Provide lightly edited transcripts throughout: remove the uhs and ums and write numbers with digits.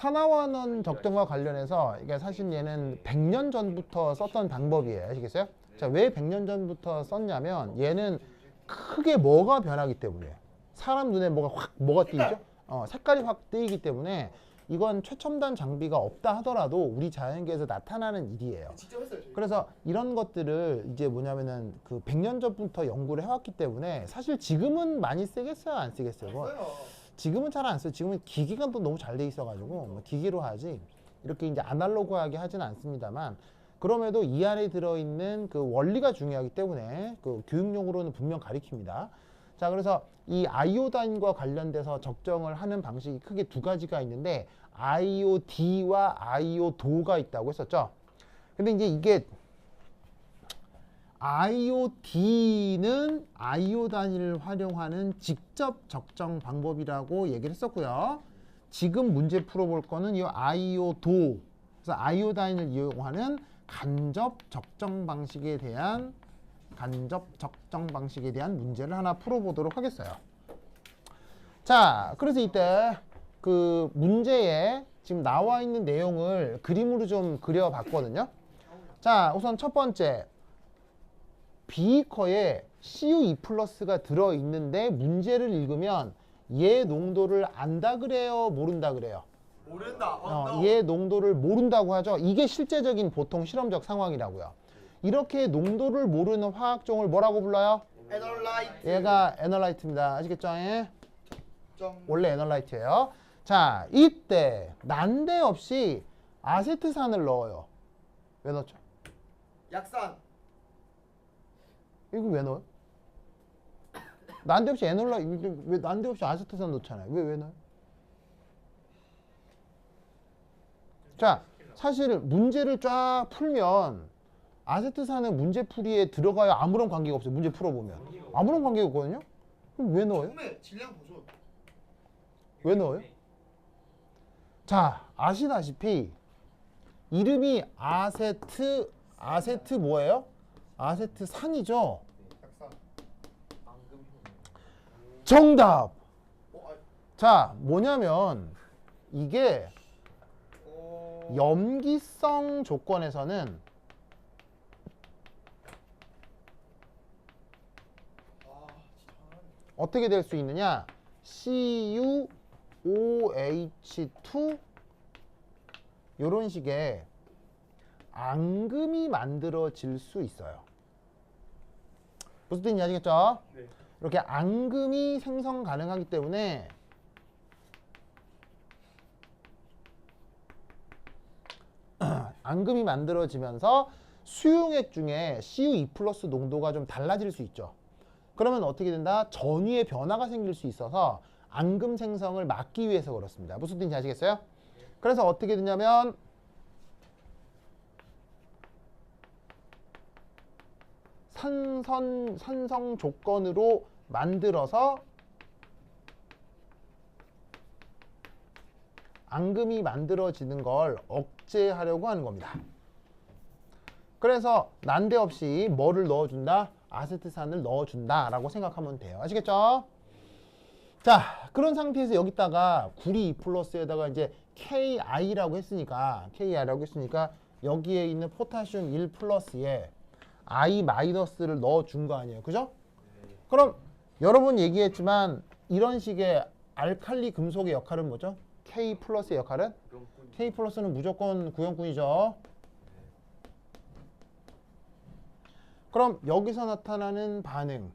산화환원 적정과 관련해서 이게 사실 얘는 100년 전부터 썼던 방법이에요. 아시겠어요? 자, 왜 100년 전부터 썼냐면 얘는 크게 뭐가 변하기 때문에 사람 눈에 뭐가 띄죠? 색깔이 확 띄기 때문에 이건 최첨단 장비가 없다 하더라도 우리 자연계에서 나타나는 일이에요. 그래서 이런 것들을 이제 뭐냐면은 그 100년 전부터 연구를 해왔기 때문에 사실 지금은 많이 쓰겠어요? 안 쓰겠어요? 뭐 지금은 잘 안 써요. 지금은 기기가 또 너무 잘 돼 있어가지고 뭐 기기로 하지 이렇게 이제 아날로그하게 하지는 않습니다만 그럼에도 이 안에 들어있는 그 원리가 중요하기 때문에 그 교육용으로는 분명 가리킵니다. 자, 그래서 이 아이오다인과 관련돼서 적정을 하는 방식이 크게 두 가지가 있는데 아이오디와 아이오도가 있다고 했었죠. 근데 이제 이게 아이오디는 아이오단위를 활용하는 직접 적정 방법이라고 얘기를 했었고요. 지금 문제 풀어볼 거는 이 아이오도, 그래서 아이오단위를 이용하는 간접 적정 방식에 대한 문제를 하나 풀어보도록 하겠어요. 자, 그래서 이때 그 문제에 지금 나와 있는 내용을 그림으로 좀 그려봤거든요. 자, 우선 첫 번째 비커에 CU2+가 들어있는데 문제를 읽으면 얘 농도를 안다 그래요? 모른다 그래요? 모른다. 얘 농도를 모른다고 하죠. 이게 실제적인 보통 실험적 상황이라고요. 이렇게 농도를 모르는 화학종을 뭐라고 불러요? 에널라이트. 얘가 에널라이트입니다. 아시겠죠? 예? 원래 에널라이트예요. 자, 이때 난데없이 아세트산을 넣어요. 왜 넣죠? 약산. 이거 왜 넣어요? 난데없이 왜 난데없이 아세트산 넣잖아요. 왜 넣어요? 자, 사실 문제를 쫙 풀면 아세트산은 문제풀이에 들어가야 아무런 관계가 없어요. 문제 풀어보면 아무런 관계가 없거든요. 그럼 왜 넣어요? 질량 보존. 왜 넣어요? 자, 아시다시피 이름이 아세트 뭐예요? 아세트산이죠. 약산. 정답. 자, 뭐냐면 이게 염기성 조건에서는 어떻게 될 수 있느냐? CuOH2 이런 식의 앙금이 만들어질 수 있어요. 무슨 뜻인지 아시겠죠? 네. 이렇게 앙금이 생성 가능하기 때문에 앙금이 만들어지면서 수용액 중에 CU2+ 농도가 좀 달라질 수 있죠. 그러면 어떻게 된다? 전위의 변화가 생길 수 있어서 앙금 생성을 막기 위해서 그렇습니다. 무슨 뜻인지 아시겠어요? 그래서 어떻게 되냐면 산성 조건으로 만들어서 앙금이 만들어지는 걸 억제하려고 하는 겁니다. 그래서 난데없이 뭐를 넣어준다? 아세트산을 넣어준다라고 생각하면 돼요. 아시겠죠? 자, 그런 상태에서 여기다가 구리 2+에다가 이제 KI라고 했으니까 여기에 있는 포타슘 1+에 I-를 넣어준 거 아니에요. 그죠? 그럼 여러 번 얘기했지만 이런 식의 알칼리 금속의 역할은 뭐죠? K+의 역할은? K+는 무조건 구형꾼이죠. 그럼 여기서 나타나는 반응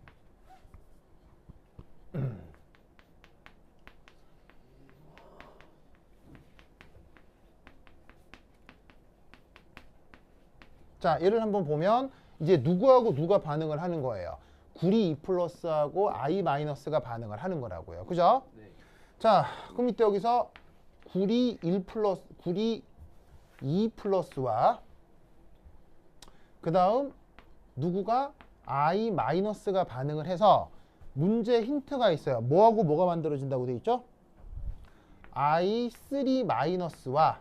자, 얘를 한번 보면 이제 누구하고 누가 반응을 하는 거예요. 구리 2+하고 I-가 반응을 하는 거라고요. 그죠? 네. 자, 그럼 이때 여기서 구리 2+와 그 다음 누구가 I-가 반응을 해서 문제 힌트가 있어요. 뭐하고 뭐가 만들어진다고 돼 있죠? I3-와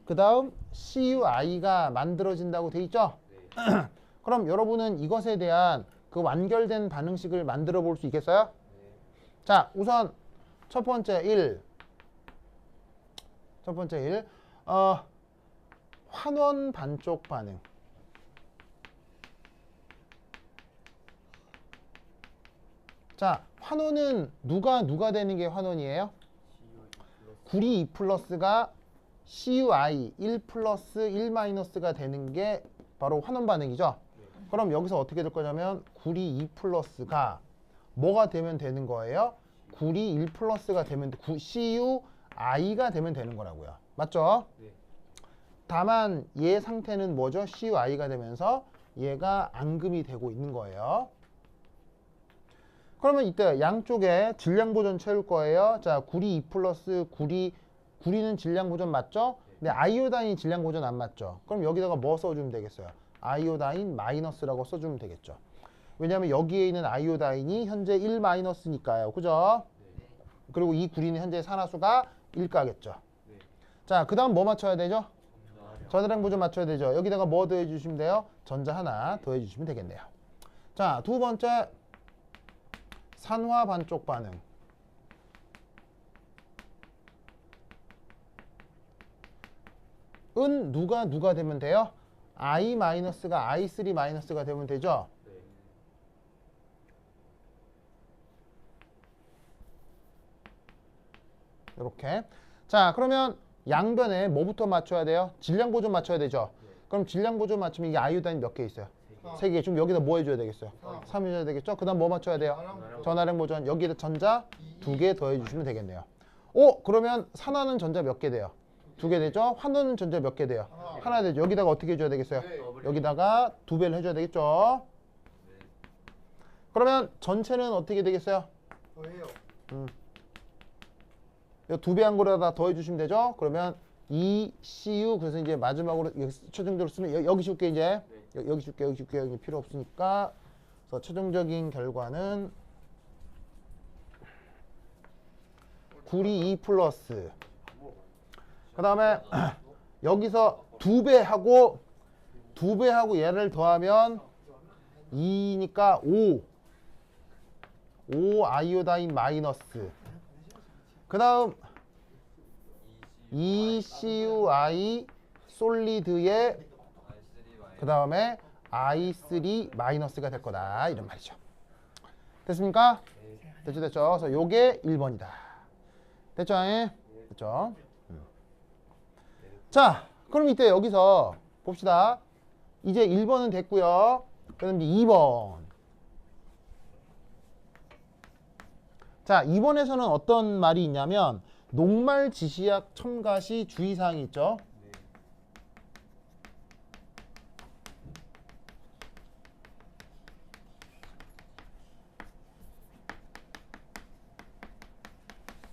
그 다음 CuI가 만들어진다고 돼 있죠? 네. 그럼 여러분은 이것에 대한 그 완결된 반응식을 만들어 볼 수 있겠어요? 네. 자, 우선 첫 번째 1. 첫 번째 1. 환원 반쪽 반응. 자, 환원은 누가 되는 게 환원이에요? 구리 2 플러스가 CUI 1 플러스 1 마이너스가 되는 게 바로 환원 반응이죠. 그럼 여기서 어떻게 될 거냐면 구리 2 플러스가 뭐가 되면 되는 거예요? 구리 1 플러스가 되면 CUI가 되면 되는 거라고요. 맞죠? 네. 다만 얘 상태는 뭐죠? CUI가 되면서 얘가 앙금이 되고 있는 거예요. 그러면 이때 양쪽에 질량 보존 채울 거예요. 자, 구리 2 플러스 구리는 질량 보존 맞죠? 근데 아이오다인 질량 보존 안 맞죠? 그럼 여기다가 뭐 써주면 되겠어요? 아이오다인 마이너스라고 써주면 되겠죠. 왜냐하면 여기에 있는 아이오다인이 현재 1 마이너스니까요. 그죠? 그리고 이 구리는 현재 산화수가 1가겠죠. 네. 자, 그 다음 뭐 맞춰야 되죠? 전화량 보존 맞춰야 되죠. 여기다가 뭐 더해 주시면 돼요? 전자 하나 더해 주시면 되겠네요. 자, 두 번째 산화 반쪽 반응. 은 누가 되면 돼요? I 마이너스가 I3 마이너스가 되면 되죠. 네. 이렇게. 자, 그러면 양변에 뭐부터 맞춰야 돼요? 질량 보존 맞춰야 되죠. 그럼 질량 보존 맞추면 이게 아이오다인 몇 개 있어요? 3개. 지금 여기다 뭐 해줘야 되겠어요? 3 해줘야 되겠죠? 그 다음 뭐 맞춰야 돼요? 전화량 보존. 여기다 전자 2개 더해주시면 되겠네요. 그러면 산화는 전자 몇 개 돼요? 2개 되죠? 환원은 전자 몇 개 돼요? 하나 되죠? 여기다가 어떻게 해줘야 되겠어요? 여기다가 2배를 해줘야 되겠죠? 그러면 전체는 어떻게 되겠어요? 더해요. 이 2배 한 거에다 더해주시면 되죠? 그러면 2CU 그래서 이제 마지막으로 최종적으로 쓰면 여기 쉴게 이제 여기 쉴게 여기 필요 없으니까 그래서 최종적인 결과는 구리 2 플러스 그 다음에 여기서 2배하고 얘를 더하면 2니까 5 아이오다인 마이너스 그 다음 ECUI 솔리드의 그 다음에 I3 마이너스가 될 거다 이런 말이죠. 됐습니까? 됐죠. 그래서 요게 1번이다. 됐죠? 됐죠? 자, 그럼 이때 여기서 봅시다. 이제 1번은 됐고요. 그럼 이제 2번. 자, 2번에서는 어떤 말이 있냐면 녹말 지시약 첨가 시 주의사항이 있죠.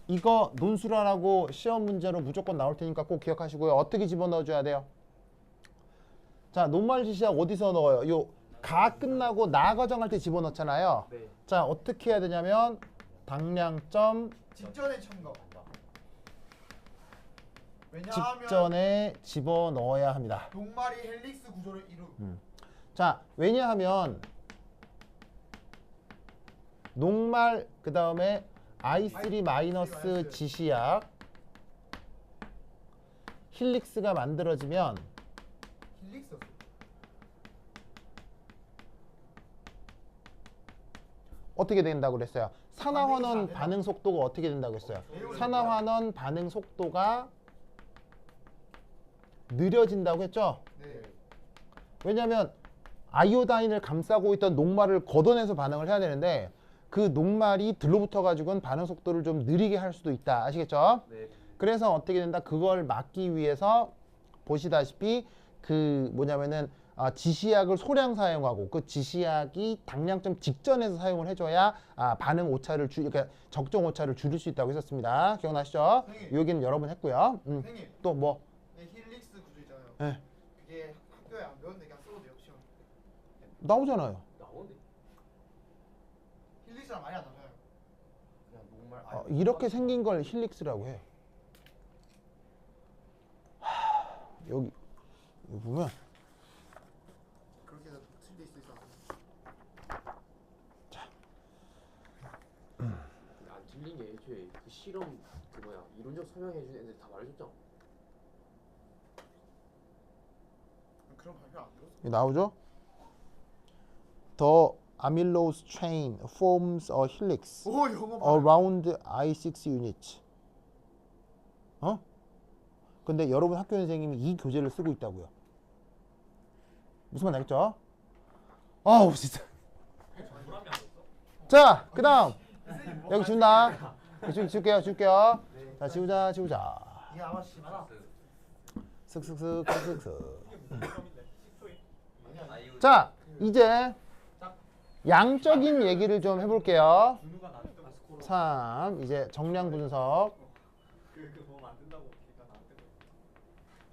이거 논술하라고 시험 문제로 무조건 나올 테니까 꼭 기억하시고요. 어떻게 집어넣어줘야 돼요? 자, 녹말 지시약 어디서 넣어요? 요 가 끝나고 나 과정할 때 집어넣잖아요. 네. 자, 어떻게 해야 되냐면 당량점 직전에 첨가. 왜냐하면 직전에 집어넣어야 합니다. 녹말이 헬릭스 구조를 이룬. 자, 왜냐하면 녹말 그 다음에 I3 마이너스 지시약 힐릭스가 만들어지면 헬릭스. 어떻게 된다고 그랬어요? 산화환원 반응이 안 반응 속도가 어떻게 된다고 했어요? 매우 산화환원 반응 속도가 느려진다고 했죠? 네. 왜냐하면 아이오다인을 감싸고 있던 녹말을 걷어내서 반응을 해야 되는데 그 녹말이 들러붙어 가지고는 반응 속도를 좀 느리게 할 수도 있다. 아시겠죠? 네. 그래서 어떻게 된다? 그걸 막기 위해서 보시다시피 그 뭐냐면은 지시약을 소량 사용하고 그 지시약이 당량점 직전에서 사용을 해줘야 반응 오차를 그러니까 적정 오차를 줄일 수 있다고 했었습니다. 기억나시죠? 선생님. 이 얘기는 여러 번 했고요. 선생님, 또 뭐? 네, 힐릭스 구조 있잖아요. 네. 그게 학교에 안 배웠는데 그냥 써도 돼요, 시험. 나오잖아요. 나오는데 힐릭스랑 많이 안 나와요. 그냥 녹말 이렇게 생긴 걸 힐릭스라고 해. 여기 보면 그렇게 해서 틀릴 수 있어. 안 틀린 게 애초에 그 실험 그 뭐야 이론적 설명해 준 애들 다 말해줬잖아. 그런 발표 안 들었어. 이거 나오죠? The amylose chain forms a helix 오 영어 봐. around I6 units. 어? 근데 여러분 학교 선생님이 이 교재를 쓰고 있다고요. 무슨 말 알겠죠? 아우 진짜. 자, 그다음 여기 준다. 줄게요. 자, 지우자. 이게 아마 심하다. 슥슥슥슥슥. 자, 이제 양적인 얘기를 좀 해볼게요. 3. 이제 정량 분석.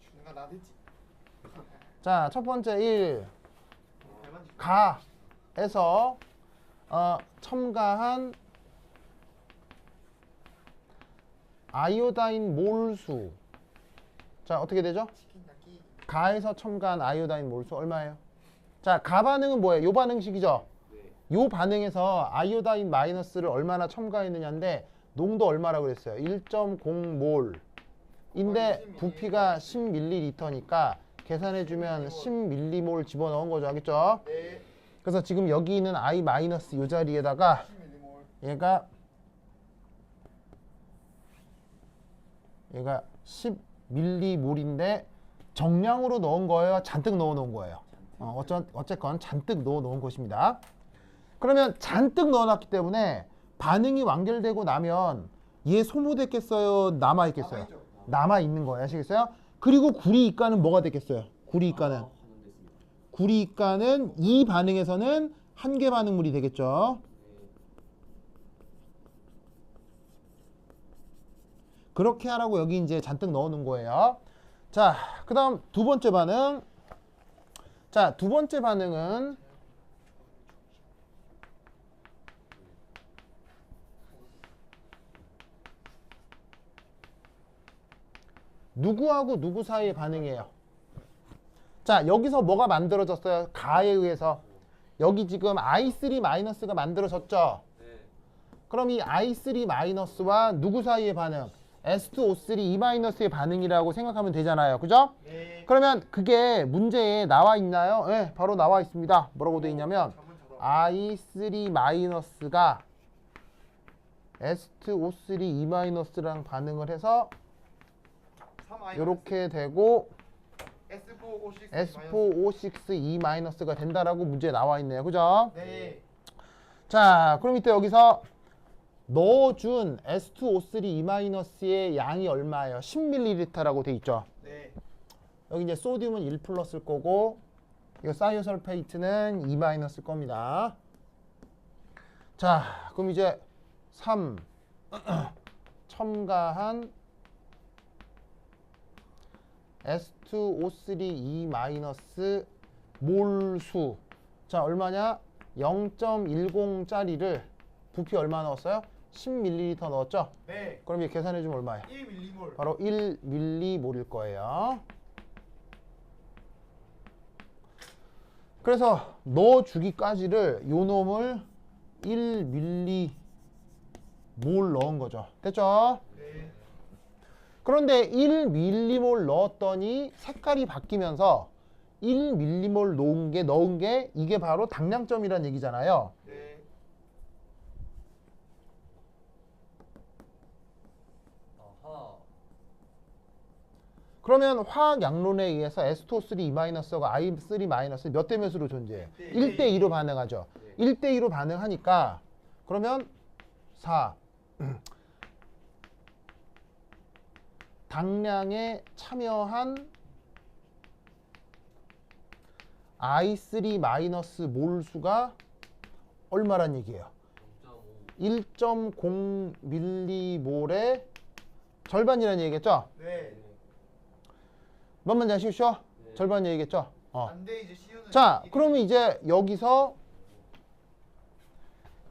준우가 나댔지. 자, 첫 번째 1. 대만지. 가에서 첨가한 아이오다인 몰수. 자, 어떻게 되죠? 치킨 닭기. 가에서 첨가한 아이오다인 몰수 얼마예요? 자, 가 반응은 뭐예요? 요 반응식이죠? 요 반응에서 아이오다인 마이너스를 얼마나 첨가했느냐인데 농도 얼마라고 그랬어요? 1.0몰 인데 부피가 10ml니까 계산해주면 10m몰 집어넣은 거죠. 알겠죠? 네. 그래서 지금 여기 있는 I 마이너스 요 자리에다가 10ml. 얘가 10m몰인데 정량으로 넣은 거예요? 잔뜩 넣어 놓은 거예요? 어쨌건 잔뜩 넣어 놓은 것입니다. 그러면 잔뜩 넣어 놨기 때문에 반응이 완결되고 나면 얘 소모됐겠어요? 남아 있겠어요? 남아있죠. 남아 있는 거예요. 아시겠어요? 그리고 구리 이가는 뭐가 됐겠어요? 구리 이가는 이 반응에서는 한계 반응물이 되겠죠. 그렇게 하라고 여기 이제 잔뜩 넣어 놓은 거예요. 자, 그 다음 두 번째 반응. 자, 두 번째 반응은 누구하고 누구 사이의 반응이에요? 자, 여기서 뭐가 만들어졌어요? 가에 의해서. 여기 지금 I3 마이너스가 만들어졌죠? 그럼 이 I3 마이너스와 누구 사이의 반응? S2O3 E 마이너스의 반응이라고 생각하면 되잖아요. 그죠? 네. 그러면 그게 문제에 나와 있나요? 네, 바로 나와 있습니다. 뭐라고 되어 있냐면 I3 마이너스가 S2O3 E 마이너스랑 반응을 해서 이렇게 되고 S4O6 E 마이너스가 된다라고 문제에 나와 있네요. 그죠? 네. 자, 그럼 이때 여기서 넣어준 S2O3 E 마이너스의 양이 얼마예요? 10ml라고 돼 있죠. 네. 여기 이제 소디움은 1 플러스일 거고 이거 사이오설페이트는 2 마이너스일 겁니다. 자, 그럼 이제 3 첨가한 S2O3 E 마이너스 몰수. 자, 얼마냐? 0.10짜리를 부피 얼마 넣었어요? 10ml 넣었죠? 네. 그럼 이게 계산해주면 얼마예요? 1ml. 바로 1m몰일 거예요. 그래서 넣어주기까지를 요 놈을 1m몰 넣은 거죠. 됐죠? 네. 그런데 1m몰 넣었더니 색깔이 바뀌면서 1m몰 넣은 게 이게 바로 당량점이란 얘기잖아요. 네. 그러면 화학 양론에 의해서 S2O3 E-가 I3- 몇 대 몇으로 존재해요? 1대2로 반응하죠. 1대2로 반응하니까 그러면 4 당량에 참여한 I3- 몰수가 얼마란 얘기예요? 1.0m몰의 절반이라는 얘기겠죠? 네. 몇 문제 아시겠죠? 절반 얘기겠죠? 안돼 이제 시우는. 자, 그러면 이제 여기서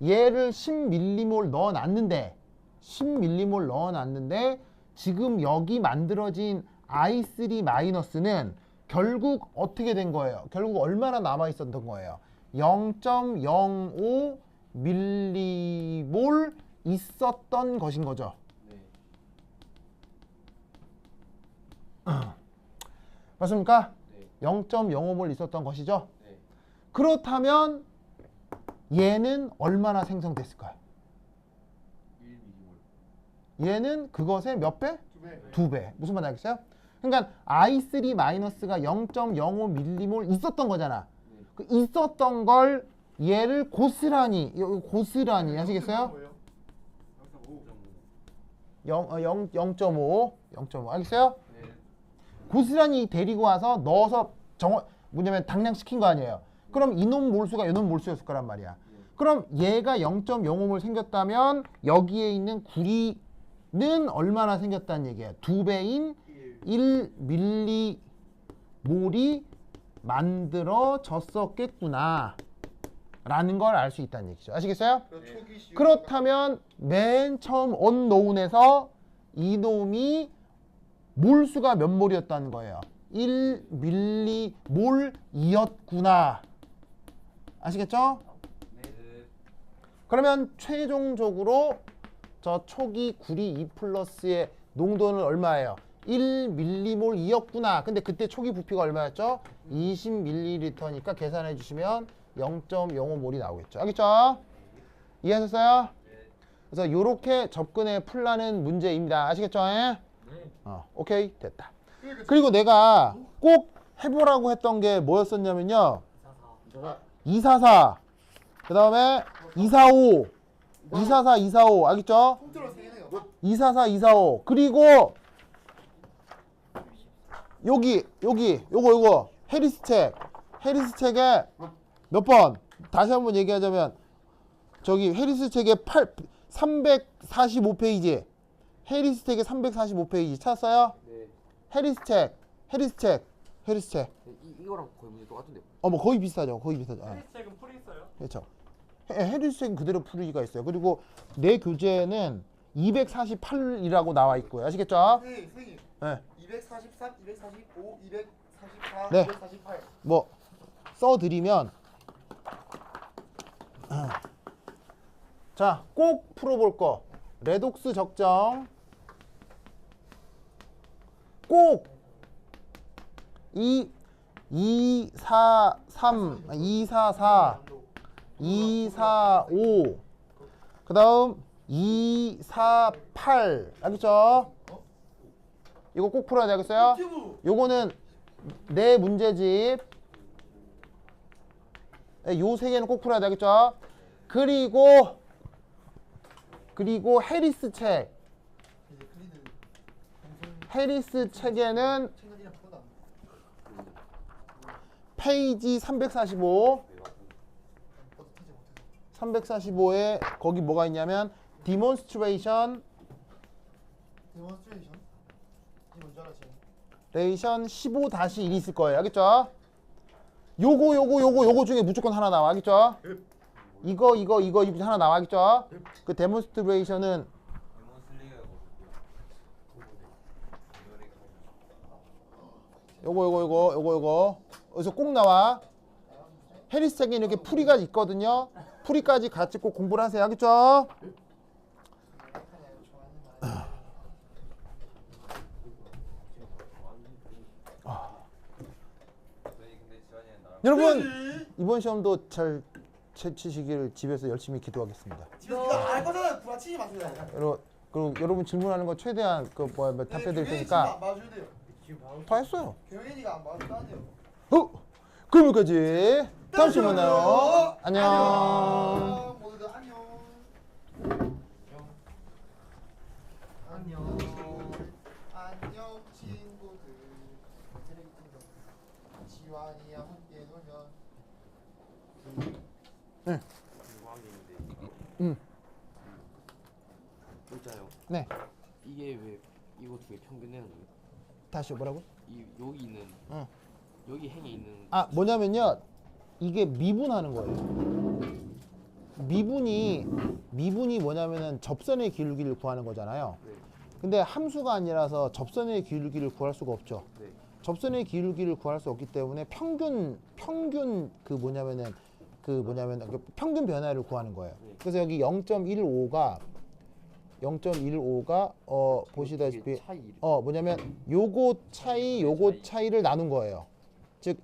얘를 10m몰 넣어놨는데 10m몰 넣어놨는데 지금 여기 만들어진 I3-는 결국 어떻게 된 거예요? 결국 얼마나 남아있었던 거예요? 0.05m몰 있었던 것인 거죠. 맞습니까? 0.05몰 있었던 것이죠. 네. 그렇다면 얘는 얼마나 생성됐을까요? 1mm몰. 얘는 그것의 몇 배? 2배. 2배. 무슨 말인지 알겠어요? 그러니까 I3 마이너스가 0.05밀리몰 있었던 거잖아. 네. 그 있었던 걸 얘를 고스란히 아시겠어요? 뭐예요? 0.5 알겠어요? 네. 고스란히 데리고 와서 넣어서 뭐냐면 당량시킨 거 아니에요. 그럼 이놈 몰수가 이놈 몰수였을 거란 말이야. 그럼 얘가 0.05몰 생겼다면 여기에 있는 구리는 얼마나 생겼다는 얘기야? 2배인 1밀리몰이 만들어졌었겠구나 라는 걸 알 수 있다는 얘기죠. 아시겠어요? 초기 시효. 그렇다면 맨 처음 언노운에서 이놈이 몰수가 몇 몰이었다는 거예요. 1밀리몰이었구나. 아시겠죠? 네. 그러면 최종적으로 저 초기 구리 2 플러스의 농도는 얼마예요? 1밀리몰이었구나. 근데 그때 초기 부피가 얼마였죠? 20ml니까 계산해 주시면 0.05몰이 나오겠죠. 알겠죠? 이해하셨어요? 그래서 이렇게 접근해 풀라는 문제입니다. 아시겠죠? 네. 오케이 됐다. 그리고 내가 꼭 해보라고 했던 게 뭐였었냐면요. 244 그 다음에 245 알겠죠? 통틀어 3개네요. 244 245 그리고 여기 요거 해리스 책에 몇 번 다시 한번 얘기하자면 저기 해리스 책에 345페이지 해리스 책에 345페이지 찾았어요? 네. 해리스 책 이거랑 거의 문제 똑같은데. 뭐 거의 비슷하죠. 책은 풀이 있어요? 그렇죠. 해리스 책은 그대로 풀이가 있어요. 그리고 내 교재는 248이라고 나와 있고요. 아시겠죠? 선생님. 네. 243, 245, 244, 네. 248. 뭐 써드리면 자, 꼭 풀어볼 거 레독스 적정 꼭 243, 244, 245 그 다음 248 알겠죠? 이거 꼭 풀어야 되겠어요? 튜브. 요거는 내 문제집 요 세 개는 꼭 풀어야 되겠죠? 그리고 해리스 책 이제 클리드 해리스 책에는 책이랑 그거다. 페이지 345 어떻게 못해서. 345에 거기 뭐가 있냐면 demonstration 데몬스트레이션. 이 뭔지 알아 지금? 레이션 15-1이 있을 거예요. 알겠죠? 요거 중에 무조건 하나 나와. 알겠죠? 이거 중에 하나 나와. 알겠죠? 그 데몬스트레이션은 요거 여기서 꼭 나와. 해리스 책에 이렇게 풀이가 있거든요. 풀이까지 같이 꼭 공부를 하세요. 알겠죠? 여러분 이번 시험도 잘 채치시기를 집에서 열심히 기도하겠습니다. 집에서 이거 알 거잖아요. 구라치지 마세요. 그리고 여러분 질문하는 거 최대한 답변 드릴 테니까 맞아야 돼요. 다 했어요. 경현이가 안 맞았다네요. 그럼 여기까지 다음 시간에 만나요. 안녕. 모두들 안녕. 안녕 친구들. 지환이와 함께 놀면. 진짜요? 네. 이게 왜 이거 두 개 평균 내는 거예요? 다시 뭐라고? 이 여기는 응. 여기 행에 있는 뭐냐면요. 이게 미분하는 거예요. 미분이 뭐냐면은 접선의 기울기를 구하는 거잖아요. 네. 근데 함수가 아니라서 접선의 기울기를 구할 수가 없죠. 네. 접선의 기울기를 구할 수 없기 때문에 평균 그 평균 변화를 구하는 거예요. 네. 그래서 여기 0.15가 보시다시피 차이. 뭐냐면 요거 차이를 나눈 거예요. 즉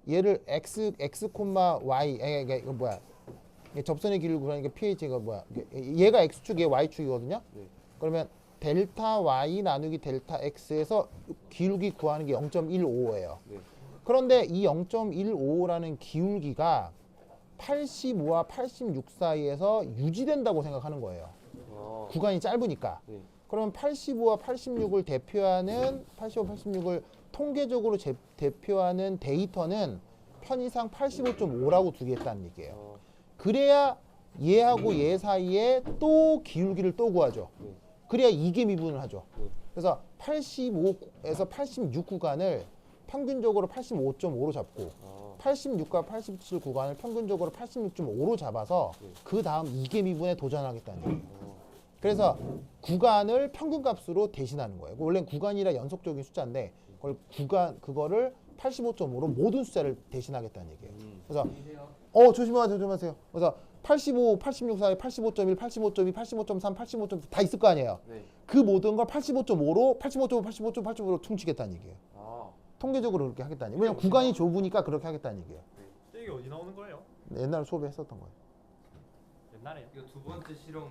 얘를 x 콤마 y 이거 뭐야? 이게 접선의 길이를 구하니까 pH가 뭐야? 얘가 x축, 얘 y축이거든요. 네. 그러면 델타 y 나누기 델타 x에서 기울기 구하는 게 0.15예요. 네. 그런데 이 0.15라는 기울기가 85와 86 사이에서 유지된다고 생각하는 거예요. 구간이 짧으니까. 네. 그러면 85와 86을 대표하는 85, 86을 통계적으로 대표하는 데이터는 편의상 85.5라고 두겠다는 얘기예요. 그래야 얘하고 얘 사이에 또 기울기를 또 구하죠. 네. 그래야 이게 미분을 하죠. 네. 그래서 85에서 86 구간을 평균적으로 85.5로 잡고 86과 87 구간을 평균적으로 86.5로 잡아서 네. 그 다음 이계 미분에 도전하겠다는 얘기예요. 그래서 구간을 평균값으로 대신하는 거예요. 원래 구간이라 연속적인 숫자인데 그거를 85.5로 모든 숫자를 대신하겠다는 얘기예요. 그래서 조심하세요. 그래서 85, 86 사이 85.1, 85.2, 85.3, 85.4 다 있을 거 아니에요. 네. 그 모든 걸 85.5로 85.5로 퉁치겠다는 얘기예요. 아. 통계적으로 그렇게 하겠다는 얘기예요. 왜냐면 구간이 좁으니까 그렇게 하겠다는 얘기예요. 이게 어디 나오는 거예요? 옛날 수업에 했었던 거예요. 옛날에요? 이거 두 번째 실험